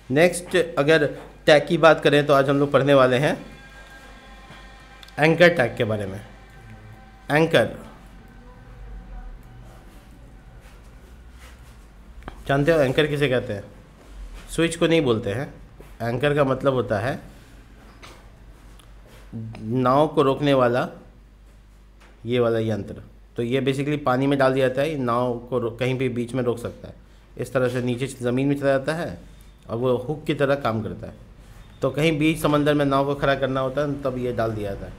Next अगर tag की बात करें तो आज हम लोग पढ़ने वाले हैं एंकर टैग के बारे में। एंकर जानते हो एंकर किसे कहते हैं? स्विच को नहीं बोलते हैं। एंकर का मतलब होता है नाव को रोकने वाला ये वाला यंत्र। तो ये बेसिकली पानी में डाल दिया जाता है, नाव को कहीं भी बीच में रोक सकता है। इस तरह से नीचे ज़मीन में चला जाता है और वो हुक की तरह काम करता है। तो कहीं बीच समंदर में नाव को खड़ा करना होता है तब ये डाल दिया जाता है,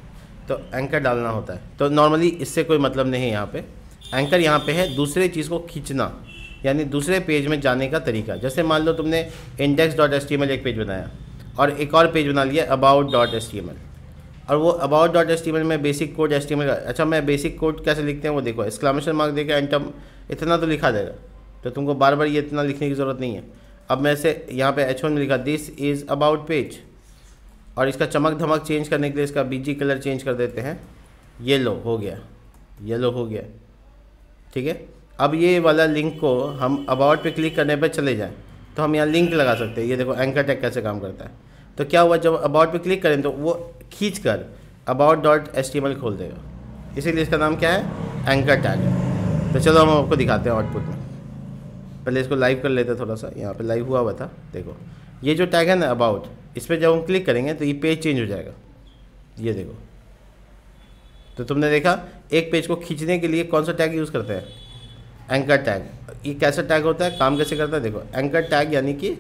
तो एंकर डालना होता है। तो नॉर्मली इससे कोई मतलब नहीं है यहाँ पे। एंकर यहाँ पे है दूसरे चीज़ को खींचना, यानी दूसरे पेज में जाने का तरीका। जैसे मान लो तुमने index.html एक पेज बनाया और एक और पेज बना लिया about.html, और वो about.html में बेसिक कोड HTML का। अच्छा, मैं बेसिक कोड कैसे लिखते हैं वो देखो, एक्सक्लेमेशन मार्क देकर एंटर, इतना तो लिखा जाएगा, तो तुमको बार बार ये इतना लिखने की ज़रूरत नहीं है। अब मैं से यहाँ पे H1 में लिखा दिस इज़ अबाउट पेज, और इसका चमक धमक चेंज करने के लिए इसका BG कलर चेंज कर देते हैं, येलो हो गया, येलो हो गया, ठीक है। अब ये वाला लिंक को हम अबाउट पे क्लिक करने पर चले जाएं तो हम यहाँ लिंक लगा सकते हैं। ये देखो एंकर टैग कैसे काम करता है। तो क्या हुआ, जब अबाउट पे क्लिक करें तो वो खींच कर about.html खोल देगा, इसीलिए इसका नाम क्या है, एंकर टैग है। तो चलो हम आपको दिखाते हैं आउटपुट में। पहले इसको लाइव कर लेते हैं थोड़ा सा, यहाँ पे लाइव हुआ था। देखो ये जो टैग है ना अबाउट, इस पर जब हम क्लिक करेंगे तो ये पेज चेंज हो जाएगा। ये देखो, तो तुमने देखा एक पेज को खींचने के लिए कौन सा टैग यूज़ करते हैं, एंकर टैग। ये कैसा टैग होता है, काम कैसे करता है, देखो एंकर टैग यानी कि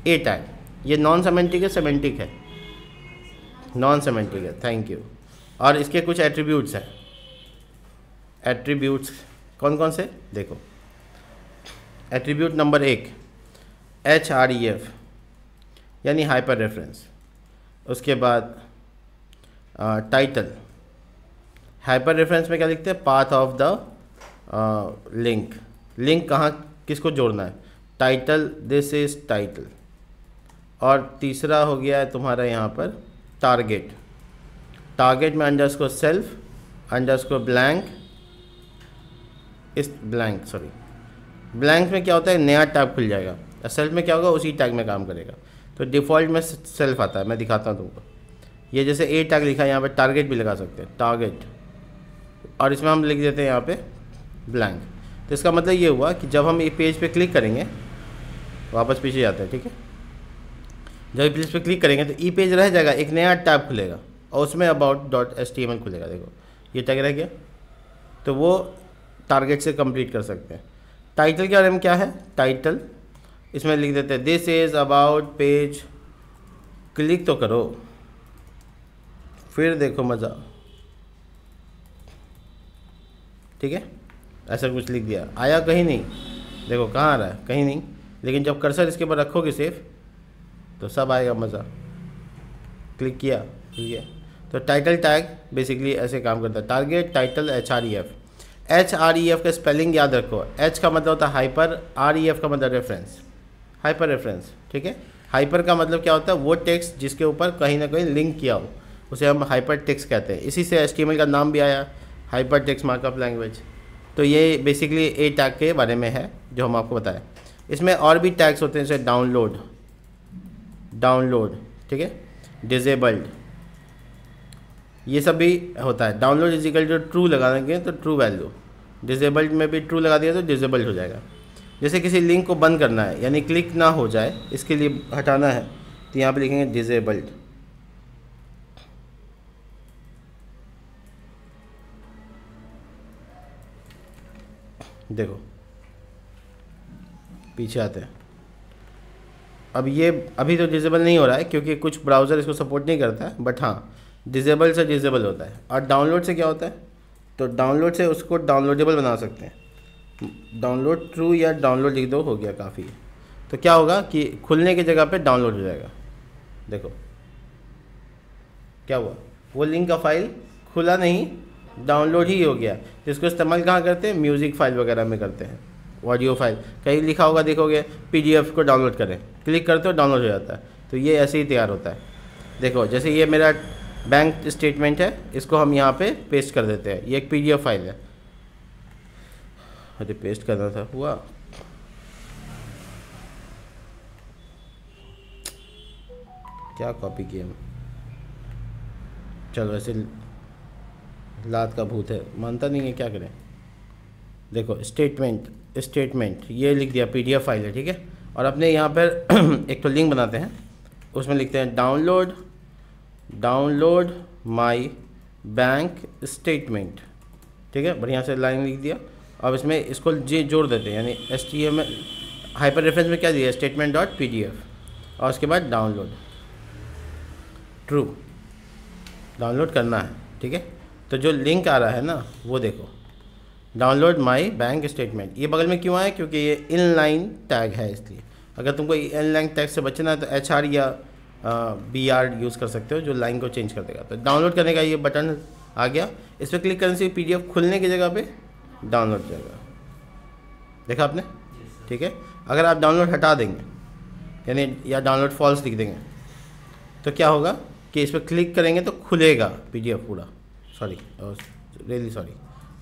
ए टैग, ये नॉन सेमेंटिक है, सेमेंटिक है, नॉन सेमेंटिक है, थैंक यू। और इसके कुछ एट्रीब्यूट्स हैं। एट्रीब्यूट्स कौन कौन से, देखो एट्रीब्यूट नंबर 1 href यानी हाइपर रेफरेंस। उसके बाद टाइटल, हाइपर रेफरेंस में क्या लिखते हैं, path of the link, link कहाँ किसको जोड़ना है, टाइटल, दिस इज टाइटल। और तीसरा हो गया है तुम्हारा यहाँ पर टारगेट, टारगेट में अंडरस्कोर सेल्फ अंडरस्कोर ब्लैंक, इस ब्लैंक सॉरी ब्लैंक में क्या होता है, नया टैब खुल जाएगा, और सेल्फ में क्या होगा, उसी टैग में काम करेगा। तो डिफ़ॉल्ट में सेल्फ आता है, मैं दिखाता हूँ तुमको। ये जैसे ए टैग लिखा है, यहाँ पे टारगेट भी लगा सकते हैं, टारगेट, और इसमें हम लिख देते हैं यहाँ पे ब्लैंक। तो इसका मतलब ये हुआ कि जब हम ये पेज पे क्लिक करेंगे, वापस पीछे जाते हैं, ठीक है। जब ये पेज पे क्लिक करेंगे तो ई पेज रह जाएगा, एक नया टैब खुलेगा और उसमें about.html खुलेगा। देखो ये टैग रह गया, तो वो टारगेट से कंप्लीट कर सकते हैं। टाइटल के बारे में क्या है, टाइटल इसमें लिख देते हैं this is about page, click तो करो, फिर देखो मज़ा, ठीक है। ऐसा कुछ लिख दिया, आया कहीं नहीं, देखो कहाँ आ रहा है, कहीं नहीं, लेकिन जब कर्सर इसके ऊपर रखोगे सेफ तो सब आएगा मज़ा। क्लिक किया, ठीक है। तो टाइटल टैग बेसिकली ऐसे काम करता है, टारगेट, टाइटल, href का स्पेलिंग याद रखो। H का मतलब होता है हाइपर, REF का मतलब रेफरेंस, हाइपर रेफरेंस, ठीक है। हाइपर का मतलब क्या होता है, वो टेक्स्ट जिसके ऊपर कहीं ना कहीं लिंक किया हो उसे हम हाइपर टेक्स्ट कहते हैं। इसी से HTML का नाम भी आया, हाइपर टेक्स्ट मार्कअप लैंग्वेज। तो ये बेसिकली ए टैग के बारे में है जो हम आपको बताएं। इसमें और भी टैग्स होते हैं जैसे डाउनलोड, ठीक है, डिजेबल्ड, ये सब भी होता है। Download is equal to true लगाएंगे तो ट्रू वैल्यू, डिजेबल्ड में भी ट्रू लगा दिया तो डिजेबल्ड हो जाएगा। जैसे किसी लिंक को बंद करना है यानी क्लिक ना हो जाए, इसके लिए हटाना है, तो यहाँ पे लिखेंगे डिजेबल्ड। देखो पीछे आते हैं, अब ये अभी तो डिसेबल नहीं हो रहा है क्योंकि कुछ ब्राउज़र इसको सपोर्ट नहीं करता है, बट हाँ डिसेबल से डिसेबल होता है। और डाउनलोड से क्या होता है, तो डाउनलोड से उसको डाउनलोडेबल बना सकते हैं। डाउनलोड ट्रू या डाउनलोड लिख दो, हो गया काफ़ी। तो क्या होगा कि खुलने की जगह पे डाउनलोड हो जाएगा। देखो क्या हुआ, वो लिंक का फाइल खुला नहीं, डाउनलोड ही हो गया। जिसको इस्तेमाल कहाँ करते हैं, म्यूज़िक फाइल वगैरह में करते हैं, ऑडियो फाइल कहीं लिखा होगा देखोगे PDF को डाउनलोड करें, क्लिक करते हो डाउनलोड हो जाता है। तो ये ऐसे ही तैयार होता है। देखो जैसे ये मेरा बैंक स्टेटमेंट है, इसको हम यहाँ पे पेस्ट कर देते हैं, ये एक PDF फाइल है। अरे पेस्ट करना था, हुआ क्या कॉपी किया मैं? चलो ऐसे लात का भूत है, मानता नहीं है, क्या करें। देखो स्टेटमेंट ये लिख दिया, PDF फाइल है, ठीक है। और अपने यहाँ पर एक तो लिंक बनाते हैं, उसमें लिखते हैं डाउनलोड माई बैंक स्टेटमेंट, ठीक है। बढ़िया से लाइन लिख दिया। अब इसमें इसको जोड़ देते हैं, यानी HTML हाइपर रेफरेंस में क्या दिया, statement.pdf, और उसके बाद डाउनलोड करना है, ठीक है। तो जो लिंक आ रहा है ना वो देखो, डाउनलोड माई बैंक स्टेटमेंट। ये बगल में क्यों आया, क्योंकि ये इनलाइन टैग है, इसलिए। अगर तुमको इनलाइन टैग से बचना है तो HR या BR यूज़ कर सकते हो, जो लाइन को चेंज कर देगा। तो डाउनलोड करने का ये बटन आ गया, इस पर क्लिक करने से PDF खुलने की जगह पे डाउनलोड जाएगा, देखा आपने, ठीक है। अगर आप डाउनलोड हटा देंगे, यानी या डाउनलोड फॉल्स लिख देंगे, तो क्या होगा कि इस पर क्लिक करेंगे तो खुलेगा PDF पूरा। रियली सॉरी,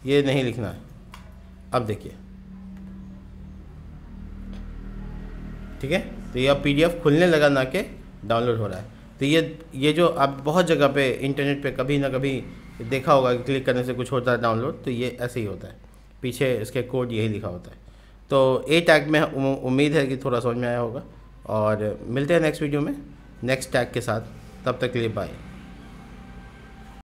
ये नहीं लिखना है। अब देखिए, ठीक है। तो ये अब PDF खुलने लगा, ना कि डाउनलोड हो रहा है। तो ये जो आप बहुत जगह पे इंटरनेट पे कभी ना कभी देखा होगा कि क्लिक करने से कुछ होता है डाउनलोड, तो ये ऐसे ही होता है, पीछे इसके कोड यही लिखा होता है। तो ए टैग में उम्मीद है कि थोड़ा समझ में आया होगा, और मिलते हैं नेक्स्ट वीडियो में नेक्स्ट टैग के साथ। तब तक के लिए बाय।